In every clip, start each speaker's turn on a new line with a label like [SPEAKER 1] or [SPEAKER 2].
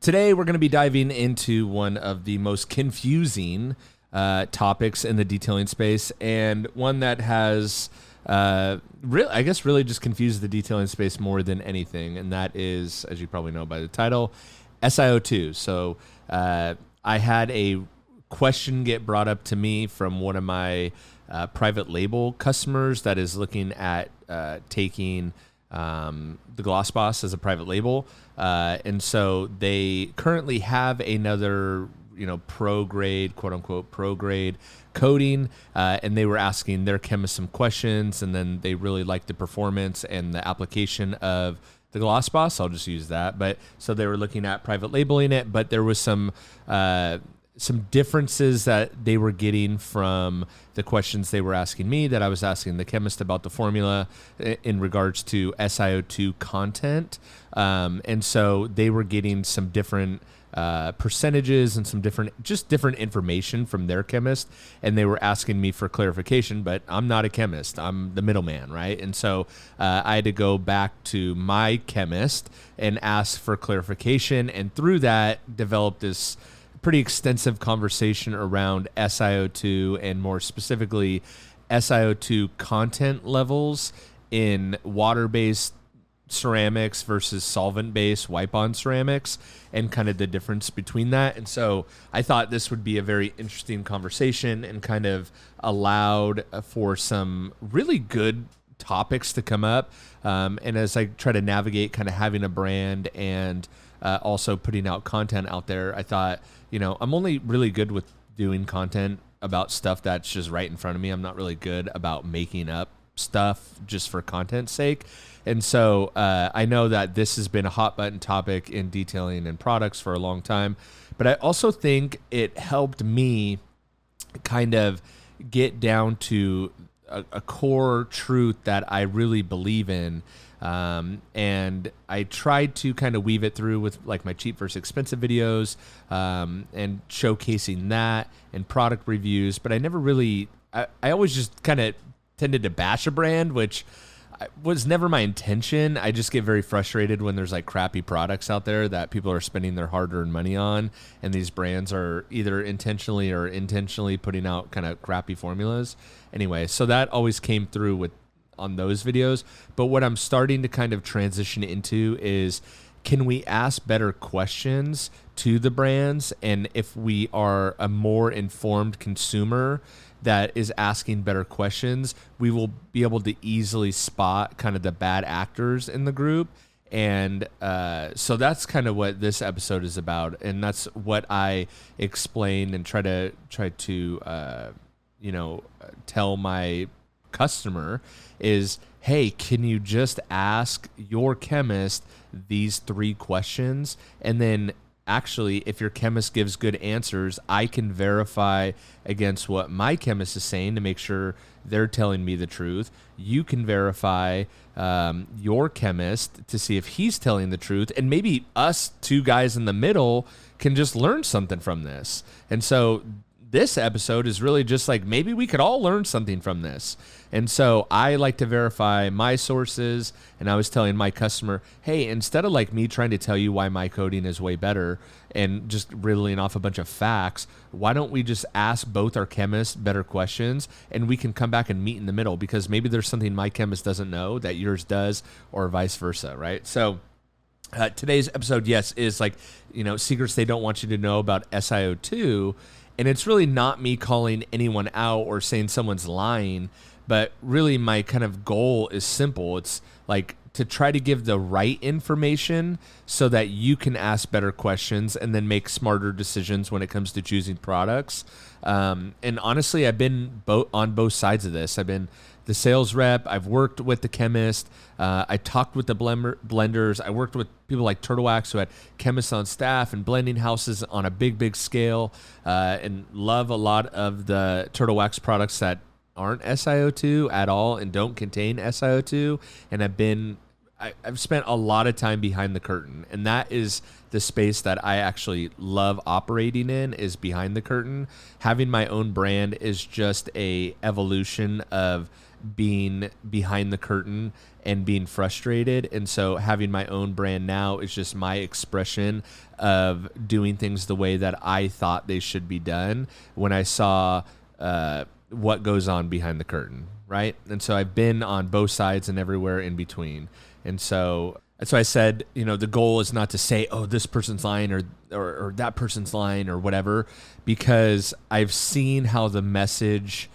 [SPEAKER 1] Today, we're going to be diving into one of the most confusing topics in the detailing space, and one that has, really just confused the detailing space more than anything, and that is, as you probably know by the title, Si02. So I had a question get brought up to me from one of my private label customers that is looking at taking the Gloss Boss as a private label. And so they currently have another, pro grade, quote unquote, pro grade coating. And they were asking their chemist some questions, and then they really liked the performance and the application of the Gloss Boss. I'll just use that. But so they were looking at private labeling it, but there was some differences that they were getting from the questions they were asking me that I was asking the chemist about the formula in regards to Si02 content. And so they were getting some different percentages and some different information from their chemist. And they were asking me for clarification, but I'm not a chemist. I'm the middleman, right? And so I had to go back to my chemist and ask for clarification. And through that, develop this pretty extensive conversation around Si02, and more specifically Si02 content levels in water-based ceramics versus solvent-based wipe-on ceramics, and kind of the difference between that. And so I thought this would be a very interesting conversation, and kind of allowed for some really good topics to come up. And as I try to navigate kind of having a brand and also putting out content out there, I thought, I'm only really good with doing content about stuff that's just right in front of me. I'm not really good about making up stuff just for content's sake. And so I know that this has been a hot button topic in detailing and products for a long time, but I also think it helped me kind of get down to a core truth that I really believe in. And I tried to kind of weave it through with like my cheap versus expensive videos, and showcasing that and product reviews, but I never really, I always just kind of tended to bash a brand, which was never my intention. I just get very frustrated when there's like crappy products out there that people are spending their hard-earned money on, and these brands are either intentionally or intentionally putting out kind of crappy formulas. Anyway, so that always came through on those videos. But what I'm starting to kind of transition into is, can we ask better questions to the brands? And if we are a more informed consumer that is asking better questions, we will be able to easily spot kind of the bad actors in the group. And so that's kind of what this episode is about. And that's what I explain and try to tell my customer is, hey, can you just ask your chemist these 3 questions? And then actually, if your chemist gives good answers, I can verify against what my chemist is saying to make sure they're telling me the truth. You can verify your chemist to see if he's telling the truth. And maybe us 2 guys in the middle can just learn something from this. And so this episode is really just like, maybe we could all learn something from this. And so I like to verify my sources. And I was telling my customer, hey, instead of like me trying to tell you why my coating is way better and just riddling off a bunch of facts, why don't we just ask both our chemists better questions, and we can come back and meet in the middle, because maybe there's something my chemist doesn't know that yours does, or vice versa, right? So today's episode, yes, is like, secrets they don't want you to know about Si02. And it's really not me calling anyone out or saying someone's lying, but really my kind of goal is simple. It's like to try to give the right information so that you can ask better questions and then make smarter decisions when it comes to choosing products. And honestly, I've been on both sides of this. I've been the sales rep. I've worked with the chemist. I talked with the blenders. I worked with people like Turtle Wax, who had chemists on staff and blending houses on a big scale, and love a lot of the Turtle Wax products that aren't Si02 at all and don't contain Si02. And I've spent a lot of time behind the curtain, and that is the space that I actually love operating in, is behind the curtain. Having my own brand is just a evolution of being behind the curtain and being frustrated. And so having my own brand now is just my expression of doing things the way that I thought they should be done when I saw what goes on behind the curtain, right? And so I've been on both sides and everywhere in between. And so that's why I said, the goal is not to say, oh, this person's lying or that person's lying or whatever, because I've seen how the message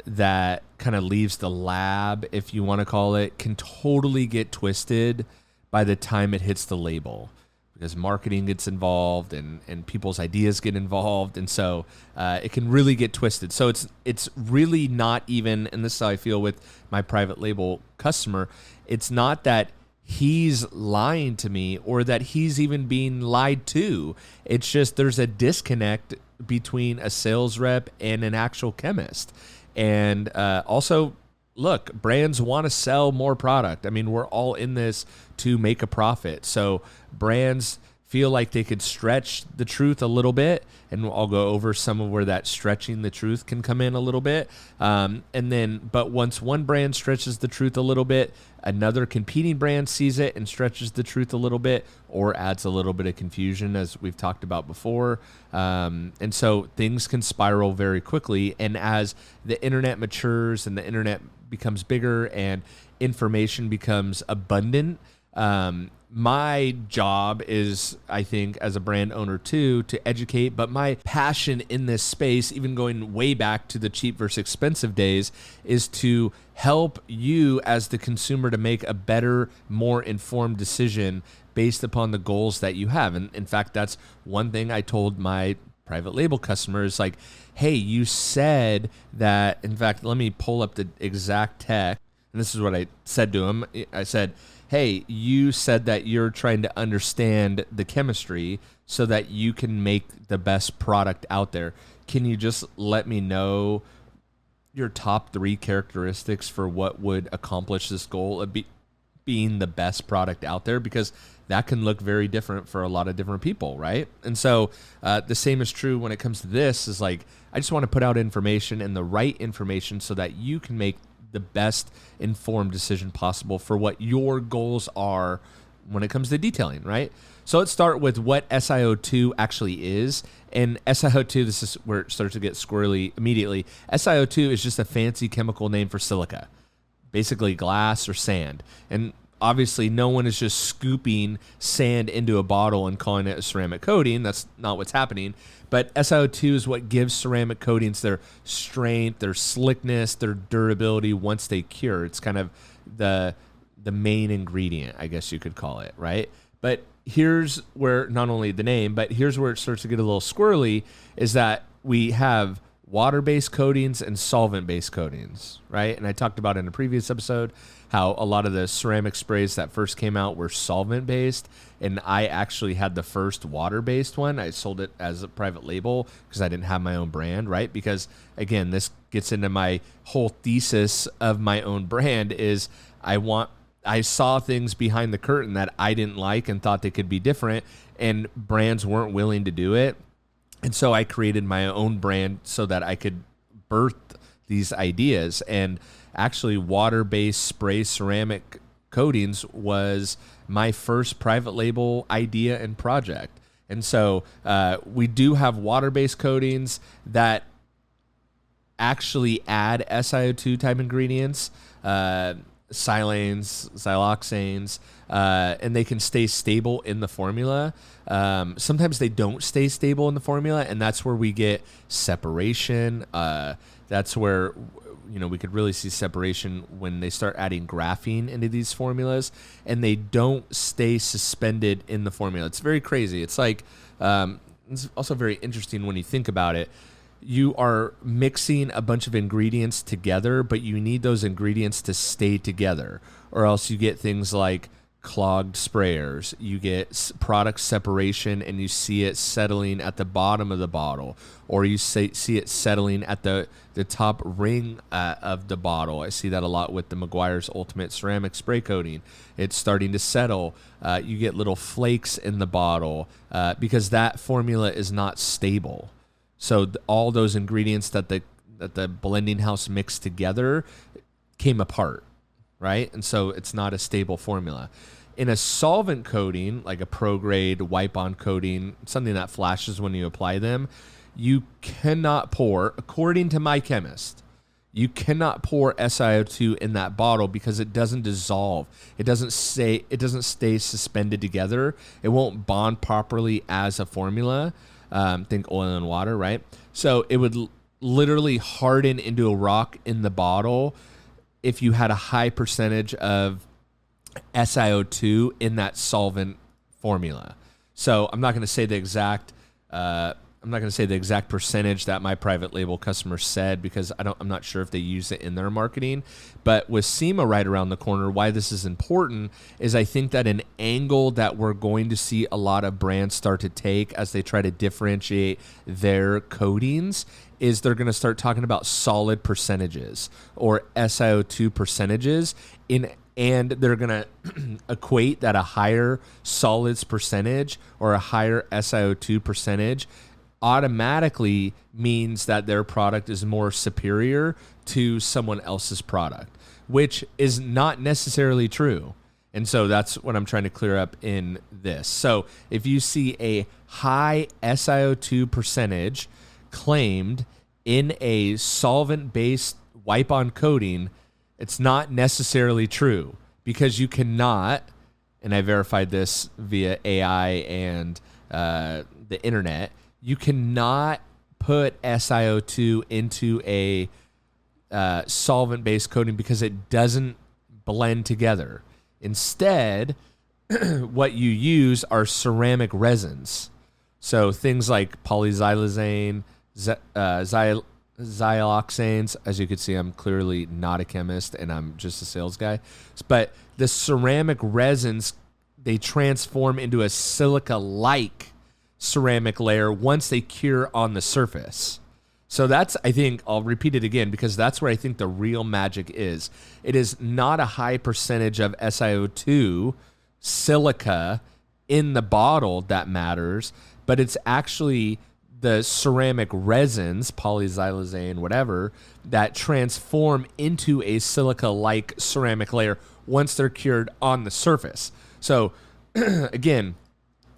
[SPEAKER 1] that kind of leaves the lab, if you want to call it, can totally get twisted by the time it hits the label, because marketing gets involved and people's ideas get involved. And so it can really get twisted. So it's really not even, and this is how I feel with my private label customer, it's not that he's lying to me or that he's even being lied to. It's just there's a disconnect between a sales rep and an actual chemist. And also, look, brands want to sell more product. I mean, we're all in this to make a profit. So brands feel like they could stretch the truth a little bit, and I'll go over some of where that stretching the truth can come in a little bit. But once one brand stretches the truth a little bit, another competing brand sees it and stretches the truth a little bit, or adds a little bit of confusion, as we've talked about before. And so things can spiral very quickly. And as the internet matures and the internet becomes bigger and information becomes abundant, my job is, I think, as a brand owner too, to educate. But my passion in this space, even going way back to the cheap versus expensive days, is to help you as the consumer to make a better, more informed decision based upon the goals that you have. And in fact, that's one thing I told my private label customers, like, hey, you said that, in fact, let me pull up the exact text. And this is what I said to him. I said, hey, you said that you're trying to understand the chemistry so that you can make the best product out there. Can you just let me know your top 3 characteristics for what would accomplish this goal of being the best product out there? Because that can look very different for a lot of different people, right? And so the same is true when it comes to this, is like, I just want to put out information and the right information so that you can make the best informed decision possible for what your goals are when it comes to detailing, right? So let's start with what Si02 actually is. And Si02, this is where it starts to get squirrely immediately. Si02 is just a fancy chemical name for silica, basically glass or sand. And obviously no one is just scooping sand into a bottle and calling it a ceramic coating. That's not what's happening. But Si02 is what gives ceramic coatings their strength, their slickness, their durability once they cure. It's kind of the main ingredient, I guess you could call it, right? But here's where, not only the name, but here's where it starts to get a little squirrely, is that we have water-based coatings and solvent-based coatings, right? And I talked about in a previous episode how a lot of the ceramic sprays that first came out were solvent-based, and I actually had the first water-based one. I sold it as a private label because I didn't have my own brand, right? Because, again, this gets into my whole thesis of my own brand is I saw things behind the curtain that I didn't like and thought they could be different, and brands weren't willing to do it. And so I created my own brand so that I could birth these ideas. And actually, water-based spray ceramic coatings was my first private label idea and project. And so we do have water-based coatings that actually add SiO2 type ingredients, silanes, siloxanes, and they can stay stable in the formula. Sometimes they don't stay stable in the formula, and that's where we get separation. That's where we could really see separation when they start adding graphene into these formulas, and they don't stay suspended in the formula. It's very crazy. It's like it's also very interesting when you think about it. You are mixing a bunch of ingredients together, but you need those ingredients to stay together, or else you get things like clogged sprayers. You get product separation, and you see it settling at the bottom of the bottle, or you see it settling at the top ring of the bottle. I see that a lot with the Meguiar's Ultimate Ceramic Spray Coating. It's starting to settle. You get little flakes in the bottle because that formula is not stable. So all those ingredients that the blending house mixed together came apart, right? And so it's not a stable formula. In a solvent coating, like a pro-grade wipe-on coating, something that flashes when you apply them, you cannot pour, according to my chemist, you cannot pour SiO2 in that bottle because it doesn't dissolve. It doesn't stay suspended together. It won't bond properly as a formula. Think oil and water, right? So it would literally harden into a rock in the bottle if you had a high percentage of SiO2 in that solvent formula. So I'm not going to say the exact percentage that my private label customer said, because I'm not sure if they use it in their marketing. But with SEMA right around the corner, why this is important is I think that an angle that we're going to see a lot of brands start to take as they try to differentiate their coatings is they're going to start talking about solid percentages or SiO2 percentages and they're going to equate that a higher solids percentage or a higher SiO2 percentage automatically means that their product is more superior to someone else's product, which is not necessarily true. And so that's what I'm trying to clear up in this. So if you see a high SiO2 percentage claimed in a solvent-based wipe-on coating, it's not necessarily true, because you cannot, and I verified this via AI and the internet, you cannot put SiO2 into a solvent-based coating because it doesn't blend together. Instead, what you use are ceramic resins. So things like polyxylazane, xyloxanes. As you can see, I'm clearly not a chemist and I'm just a sales guy. But the ceramic resins, they transform into a silica-like ceramic layer once they cure on the surface. So that's, I think, I'll repeat it again because that's where I think the real magic is. It is not a high percentage of SiO2 silica in the bottle that matters, but it's actually the ceramic resins, polyxylazane, whatever, that transform into a silica-like ceramic layer once they're cured on the surface. So again,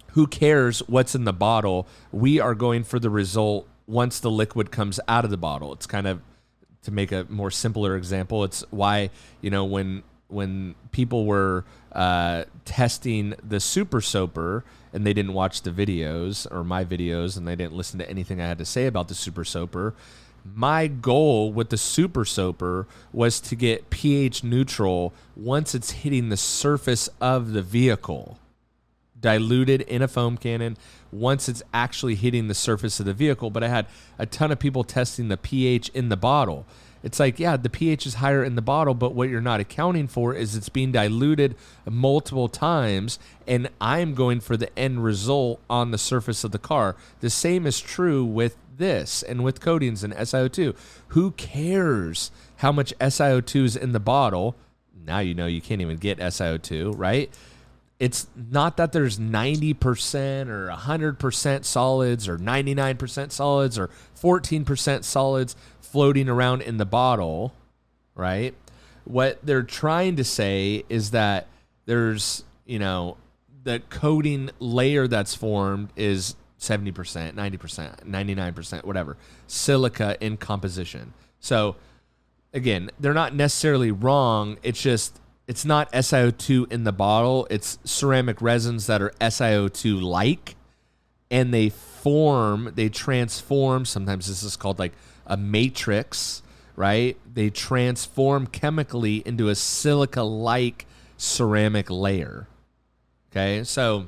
[SPEAKER 1] who cares what's in the bottle? We are going for the result once the liquid comes out of the bottle. It's kind of, to make a more simpler example, it's why, when people were testing the Super Soaper and they didn't watch the videos or my videos and they didn't listen to anything I had to say about the Super Soaper, my goal with the Super Soaper was to get pH neutral once it's hitting the surface of the vehicle, diluted in a foam cannon once it's actually hitting the surface of the vehicle. But I had a ton of people testing the pH in the bottle. It's like, yeah, the pH is higher in the bottle, but what you're not accounting for is it's being diluted multiple times, and I'm going for the end result on the surface of the car. The same is true with this and with coatings and SiO2. Who cares how much SiO2 is in the bottle? Now you know you can't even get SiO2, right? It's not that there's 90% or 100% solids or 99% solids or 14% solids floating around in the bottle, right? What they're trying to say is that there's, the coating layer that's formed is 70%, 90%, 99%, whatever, silica in composition. So again, they're not necessarily wrong. It's not SiO2 in the bottle. It's ceramic resins that are SiO2-like, and they transform. Sometimes this is called like a matrix, right? They transform chemically into a silica-like ceramic layer. Okay, so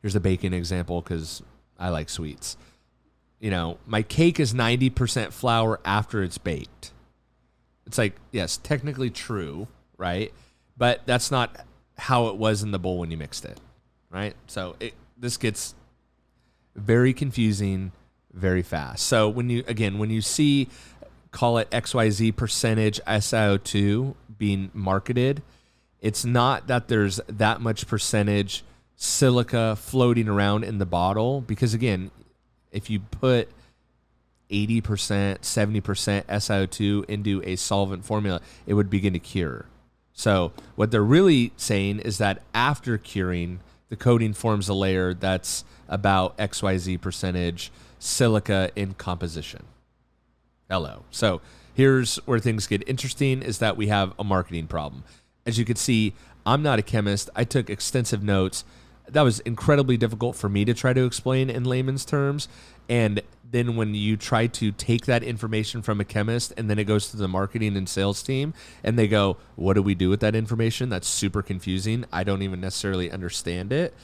[SPEAKER 1] here's a baking example because I like sweets. My cake is 90% flour after it's baked. It's like, yes, technically true, right? But that's not how it was in the bowl when you mixed it, right? So this gets very confusing very fast. So when you see, call it XYZ percentage SiO2 being marketed, it's not that there's that much percentage silica floating around in the bottle, because again, if you put 80%, 70% SiO2 into a solvent formula, it would begin to cure. So what they're really saying is that after curing, the coating forms a layer that's about XYZ percentage silica in composition. Hello. So here's where things get interesting, is that we have a marketing problem. As you can see, I'm not a chemist. I took extensive notes. That was incredibly difficult for me to try to explain in layman's terms. And then when you try to take that information from a chemist and then it goes to the marketing and sales team and they go, what do we do with that information? That's super confusing. I don't even necessarily understand it.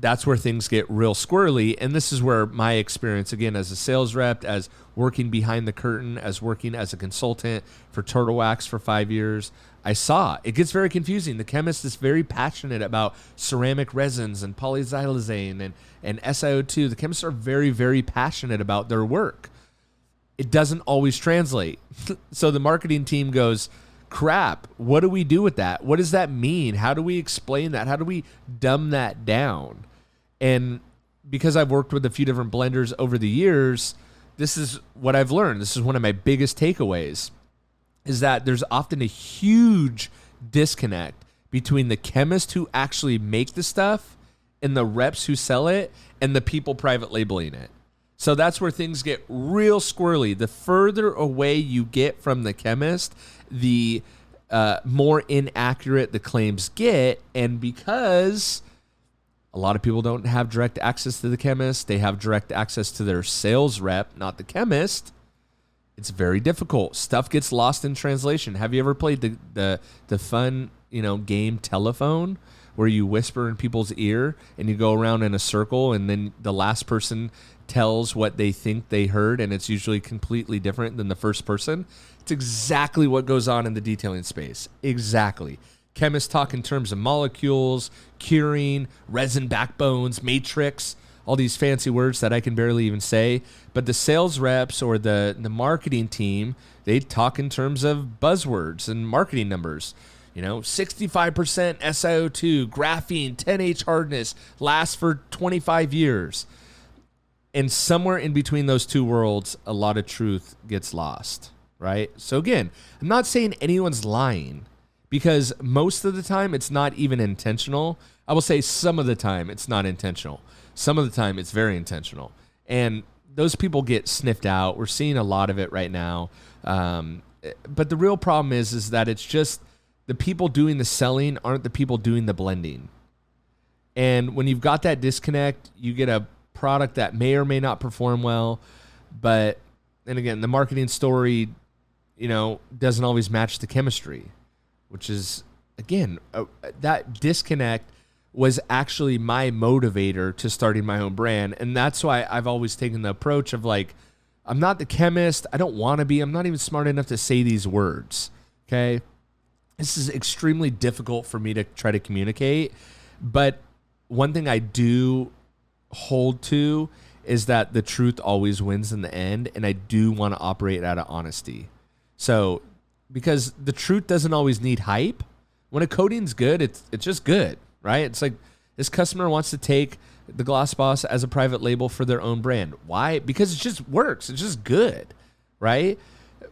[SPEAKER 1] That's where things get real squirrely. And this is where my experience, again, as a sales rep, as working behind the curtain, as working as a consultant for Turtle Wax for 5 years, I saw it gets very confusing. The chemist is very passionate about ceramic resins and polyxylazane and SiO2. The chemists are very, very passionate about their work. It doesn't always translate. So the marketing team goes, crap, what do we do with that? What does that mean? How do we explain that? How do we dumb that down? And because I've worked with a few different blenders over the years, this is what I've learned. This is one of my biggest takeaways, is that there's often a huge disconnect between the chemists who actually make the stuff and the reps who sell it and the people private labeling it. So that's where things get real squirrely. The further away you get from the chemist, the more inaccurate the claims get. And because a lot of people don't have direct access to the chemist, they have direct access to their sales rep, not the chemist, it's very difficult. Stuff gets lost in translation. Have you ever played the fun, game Telephone, where you whisper in people's ear and you go around in a circle and then the last person tells what they think they heard, and it's usually completely different than the first person? It's exactly what goes on in the detailing space. Exactly. Chemists talk in terms of molecules, curing, resin backbones, matrix, all these fancy words that I can barely even say. But the sales reps or the marketing team, they talk in terms of buzzwords and marketing numbers. 65% SiO2, graphene, 10H hardness, lasts for 25 years. And somewhere in between those two worlds, a lot of truth gets lost, right? So again, I'm not saying anyone's lying, because most of the time it's not even intentional. I will say some of the time it's not intentional. Some of the time it's very intentional. And those people get sniffed out. We're seeing a lot of it right now. But the real problem is that it's just the people doing the selling aren't the people doing the blending. And when you've got that disconnect, you get a product that may or may not perform well. And again, the marketing story, doesn't always match the chemistry, which is, again, that disconnect was actually my motivator to starting my own brand. And that's why I've always taken the approach of I'm not the chemist. I don't want to be. I'm not even smart enough to say these words. Okay. This is extremely difficult for me to try to communicate. But one thing I do hold to is that the truth always wins in the end. And I do want to operate out of honesty. So, because the truth doesn't always need hype. When a coating's good, it's just good, right? It's like this customer wants to take the Gloss Boss as a private label for their own brand. Why? Because it just works. It's just good, right?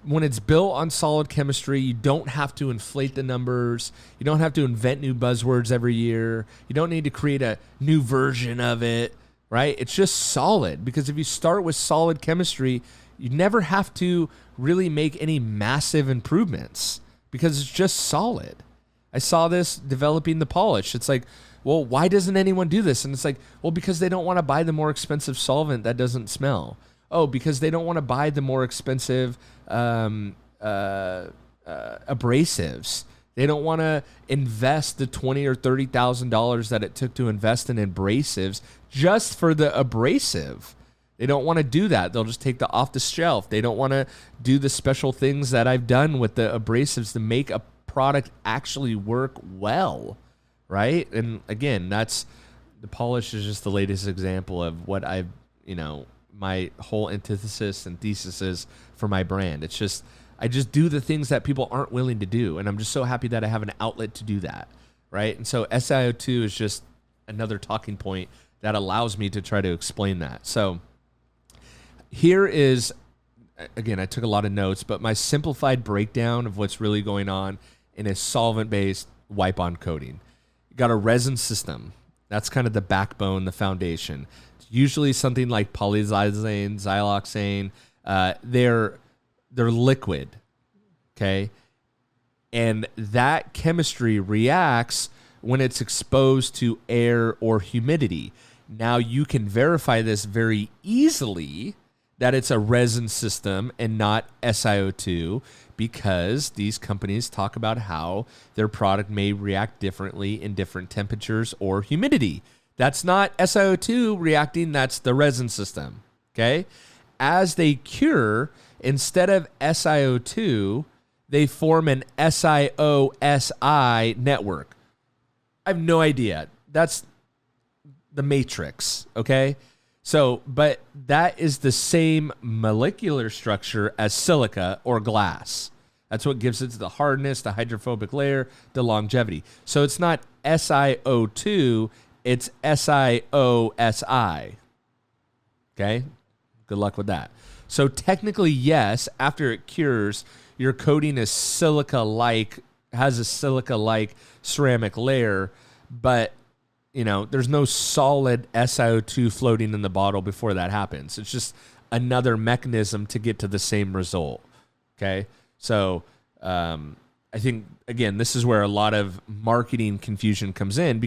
[SPEAKER 1] When it's built on solid chemistry, you don't have to inflate the numbers. You don't have to invent new buzzwords every year. You don't need to create a new version of it, right? It's just solid, because if you start with solid chemistry, you never have to really make any massive improvements because it's just solid. I saw this developing the polish. It's like, well, why doesn't anyone do this? And it's like, well, because they don't want to buy the more expensive solvent that doesn't smell. Oh, because they don't want to buy the more expensive abrasives. They don't want to invest the $20,000 or $30,000 that it took to invest in abrasives just for the abrasive. They don't want to do that. They'll just take the off the shelf. They don't want to do the special things that I've done with the abrasives to make a product actually work well, right? And again, that's the polish is just the latest example of what I've, my whole antithesis and thesis is for my brand. It's just, I just do the things that people aren't willing to do. And I'm just so happy that I have an outlet to do that, right? And so SiO2 is just another talking point that allows me to try to explain that. So Here is, again, I took a lot of notes, but my simplified breakdown of what's really going on in a solvent-based wipe-on coating. You got a resin system. That's kind of the backbone, the foundation. It's usually something like polyxylane, xyloxane. They're liquid, okay? And that chemistry reacts when it's exposed to air or humidity. Now you can verify this very easily that it's a resin system and not SiO2 because these companies talk about how their product may react differently in different temperatures or humidity. That's not SiO2 reacting, that's the resin system, okay? As they cure, instead of SiO2, they form an SiO-Si network. I have no idea. That's the matrix, okay? So, but that is the same molecular structure as silica or glass. That's what gives it the hardness, the hydrophobic layer, the longevity. So it's not SiO2, it's SiO-Si. Okay? Good luck with that. So technically, yes, after it cures, your coating is silica-like, has a silica-like ceramic layer, but there's no solid SiO2 floating in the bottle before that happens. It's just another mechanism to get to the same result. Okay. So, I think, again, this is where a lot of marketing confusion comes in